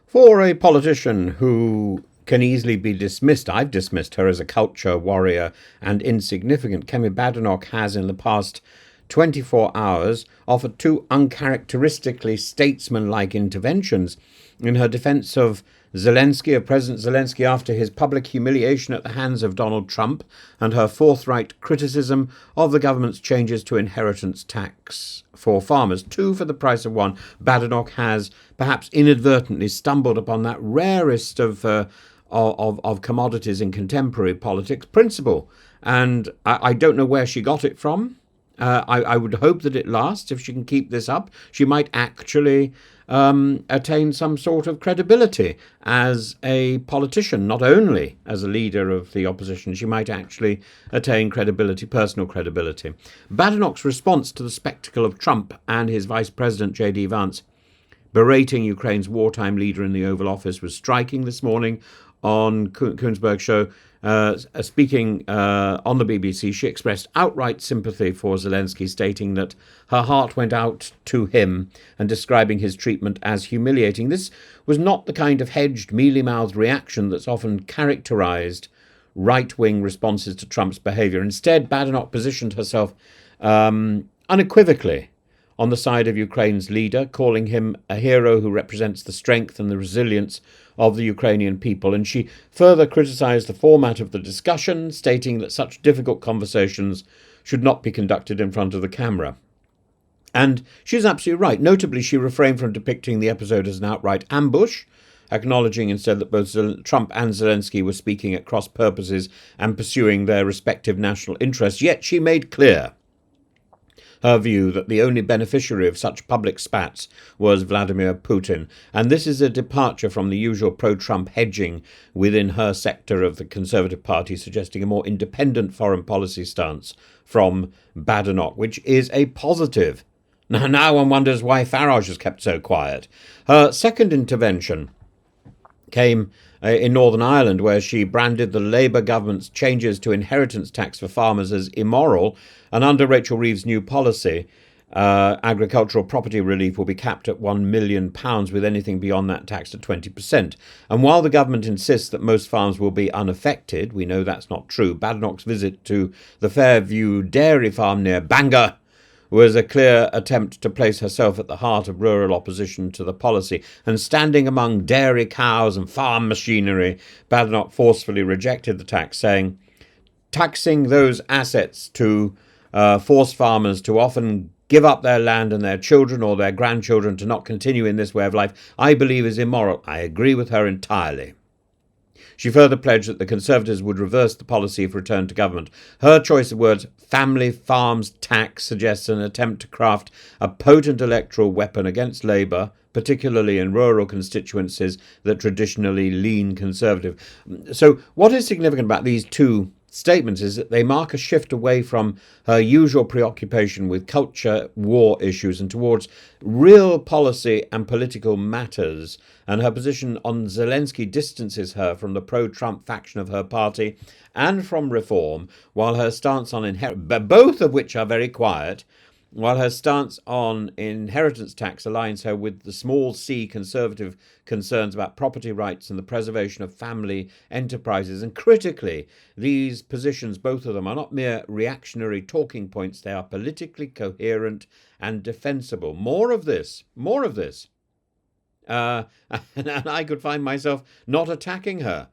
For a politician who can easily be dismissed, I've dismissed her as a culture warrior and insignificant. Kemi Badenoch has, in the past 24 hours, offered two uncharacteristically statesmanlike interventions in her defense of President Zelensky, after his public humiliation at the hands of Donald Trump, and her forthright criticism of the government's changes to inheritance tax for farmers. Two for the price of one. Badenoch has perhaps inadvertently stumbled upon that rarest of commodities in contemporary politics, principle. And I don't know where she got it from. I would hope that it lasts. If she can keep this up, she might actually attain some sort of credibility as a politician, not only as a leader of the opposition. She might actually attain credibility, personal credibility. Badenoch's response to the spectacle of Trump and his Vice President J.D. Vance berating Ukraine's wartime leader in the Oval Office was striking this morning on Kuenssberg show. Speaking on the BBC, she expressed outright sympathy for Zelensky, stating that her heart went out to him and describing his treatment as humiliating. This was not the kind of hedged, mealy-mouthed reaction that's often characterized right-wing responses to Trump's behavior. Instead, Badenoch positioned herself unequivocally on the side of Ukraine's leader, calling him a hero who represents the strength and the resilience of the Ukrainian people. And she further criticised the format of the discussion, stating that such difficult conversations should not be conducted in front of the camera. And she's absolutely right. Notably, she refrained from depicting the episode as an outright ambush, acknowledging instead that both Trump and Zelensky were speaking at cross purposes and pursuing their respective national interests. Yet she made clear her view that the only beneficiary of such public spats was Vladimir Putin. And this is a departure from the usual pro-Trump hedging within her sector of the Conservative Party, suggesting a more independent foreign policy stance from Badenoch, which is a positive. Now one wonders why Farage has kept so quiet. Her second intervention came in Northern Ireland, where she branded the Labour government's changes to inheritance tax for farmers as immoral. And under Rachel Reeves' new policy, agricultural property relief will be capped at £1 million, with anything beyond that taxed at 20%. And while the government insists that most farms will be unaffected, we know that's not true. Badenoch's visit to the Fairview dairy farm near Bangor was a clear attempt to place herself at the heart of rural opposition to the policy. And standing among dairy cows and farm machinery, Badenoch forcefully rejected the tax, saying, taxing those assets to force farmers to often give up their land and their children or their grandchildren to not continue in this way of life, I believe is immoral. I agree with her entirely. She further pledged that the Conservatives would reverse the policy if returned to government. Her choice of words, family farms tax, suggests an attempt to craft a potent electoral weapon against Labour, particularly in rural constituencies that traditionally lean Conservative. So what is significant about these two statements is that they mark a shift away from her usual preoccupation with culture war issues and towards real policy and political matters. And her position on Zelensky distances her from the pro-Trump faction of her party and from reform, while her stance on both of which are very quiet, while her stance on inheritance tax aligns her with the small c Conservative concerns about property rights and the preservation of family enterprises. And critically, these positions, both of them, are not mere reactionary talking points. They are politically coherent and defensible. More of this. And I could find myself not attacking her.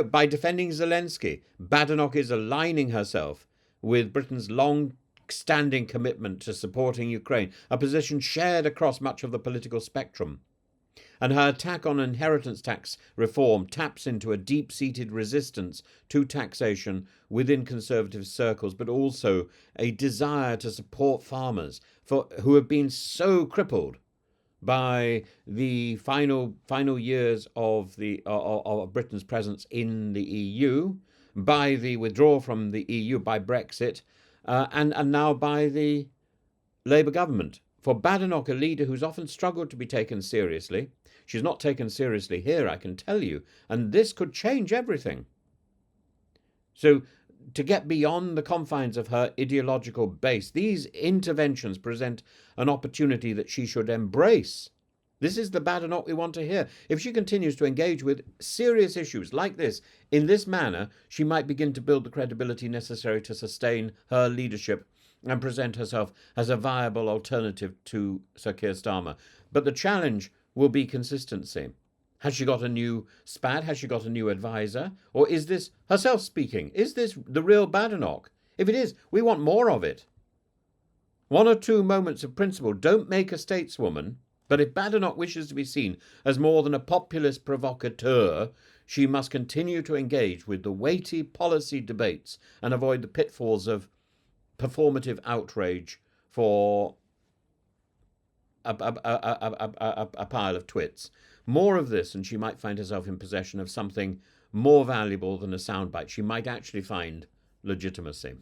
By defending Zelensky, Badenoch is aligning herself with Britain's long-standing commitment to supporting Ukraine, a position shared across much of the political spectrum. And her attack on inheritance tax reform taps into a deep-seated resistance to taxation within Conservative circles, but also a desire to support farmers who have been so crippled by the final years of Britain's presence in the EU, by the withdrawal from the EU, by Brexit, and now by the Labour government. For Badenoch, a leader who's often struggled to be taken seriously, she's not taken seriously here, I can tell you, and this could change everything. So to get beyond the confines of her ideological base, these interventions present an opportunity that she should embrace. This is the Badenoch we want to hear. If she continues to engage with serious issues like this in this manner, she might begin to build the credibility necessary to sustain her leadership and present herself as a viable alternative to Sir Keir Starmer. But the challenge will be consistency. Has she got a new SPAD? Has she got a new advisor? Or is this herself speaking? Is this the real Badenoch? If it is, we want more of it. One or two moments of principle don't make a stateswoman, but if Badenoch wishes to be seen as more than a populist provocateur, she must continue to engage with the weighty policy debates and avoid the pitfalls of performative outrage for a pile of twits. More of this, and she might find herself in possession of something more valuable than a soundbite. She might actually find legitimacy.